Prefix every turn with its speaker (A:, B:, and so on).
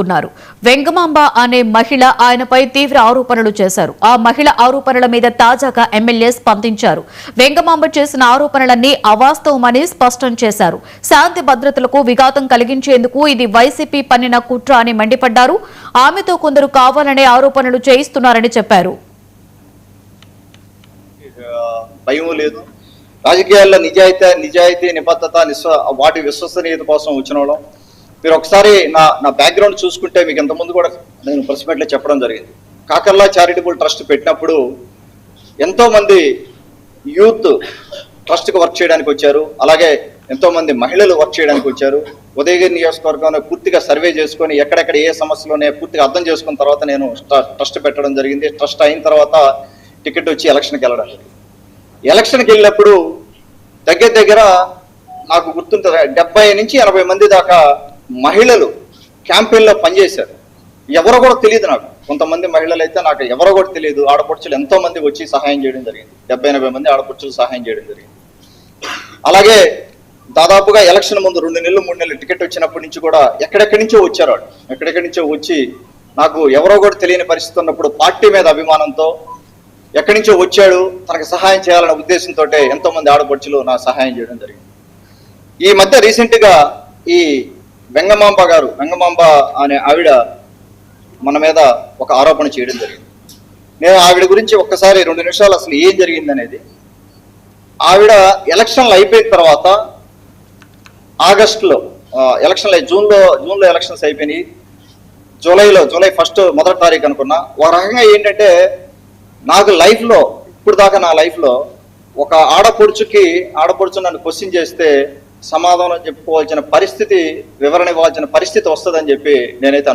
A: ఉన్నారు. వెంగమాంబ అనే మహిళ ఆయనపై తీవ్ర ఆరోపణలు చేశారు. ఆ మహిళ ఆరోపణల మీద తాజాగా ఎమ్మెల్యే స్పందించారు. వెంగమాంబ చేసిన ఆరోపణలన్నీ అవాస్తవమని స్పష్టం చేశారు. శాంతి భద్రతలకు విఘాతం కలిగించేందుకు ఇది వైసీపీ పన్నిన కుట్ర అని మండిపడ్డారు. ఆమెతో కొందరు కావాలనే ఆరోపణలు చేయిస్తున్నారని చెప్పారు.
B: భయం లేదు, రాజకీయాల్లో నిజాయితీ నిబద్ధత వాటి విశ్వసనీయత కోసం వచ్చిన వాళ్ళం. మీరు ఒకసారి నా బ్యాక్గ్రౌండ్ చూసుకుంటే మీకు ఇంతకుముందు కూడా నేను ప్రెస్ మీట్లో చెప్పడం జరిగింది. కాకర్లా చారిటబుల్ ట్రస్ట్ పెట్టినప్పుడు ఎంతో మంది యూత్ ట్రస్ట్కి వర్క్ చేయడానికి వచ్చారు. అలాగే ఎంతో మంది మహిళలు వర్క్ చేయడానికి వచ్చారు. ఉదయగిరి నియోజకవర్గంలో పూర్తిగా సర్వే చేసుకొని ఎక్కడెక్కడ ఏ సమస్యలు ఉన్నాయో పూర్తిగా అర్థం చేసుకున్న తర్వాత నేను ట్రస్ట్ పెట్టడం జరిగింది. ట్రస్ట్ అయిన తర్వాత టికెట్ వచ్చి ఎలక్షన్కి వెళ్ళడం. ఎలక్షన్కి వెళ్ళినప్పుడు దగ్గర నాకు గుర్తుంటుంది 70 నుంచి 80 మంది దాకా మహిళలు క్యాంపెయిన్లో పనిచేశారు. ఎవరో కూడా తెలియదు నాకు. కొంతమంది మహిళలు అయితే నాకు ఎవరో కూడా తెలియదు. ఆడపడుచులు ఎంతో మంది వచ్చి సహాయం చేయడం జరిగింది. 70-80 మంది ఆడపడుచులు సహాయం చేయడం జరిగింది. అలాగే దాదాపుగా ఎలక్షన్ ముందు 2 నెలలు 3 నెలలు టికెట్ వచ్చినప్పటి నుంచి కూడా ఎక్కడెక్కడి నుంచో వచ్చారు వాళ్ళు. ఎక్కడెక్కడి నుంచో వచ్చి నాకు ఎవరో కూడా తెలియని పరిస్థితి ఉన్నప్పుడు పార్టీ మీద అభిమానంతో ఎక్కడి నుంచో వచ్చాడు, తనకు సహాయం చేయాలనే ఉద్దేశంతో ఎంతో మంది ఆడపడుచులు నాకు సహాయం చేయడం జరిగింది. ఈ మధ్య రీసెంట్గా ఈ వెంగమాంబ అనే ఆవిడ మన మీద ఒక ఆరోపణ చేయడం జరిగింది. నేను ఆవిడ గురించి ఒక్కసారి 2 నిమిషాలు అసలు ఏం జరిగింది అనేది. ఆవిడ ఎలక్షన్లు అయిపోయిన తర్వాత ఆగస్టులో ఎలక్షన్లు జూన్లో ఎలక్షన్స్ అయిపోయినాయి. జూలై 1 మొదటి తారీఖు అనుకున్నా. ఒక రకంగా ఏంటంటే నాకు లైఫ్లో ఇప్పుడు దాకా నా లైఫ్లో ఒక ఆడపడుచు నన్ను క్వశ్చన్ చేస్తే సమాధానం చెప్పుకోవాల్సిన పరిస్థితి, వివరణ ఇవ్వాల్సిన పరిస్థితి వస్తుందని చెప్పి నేనైతే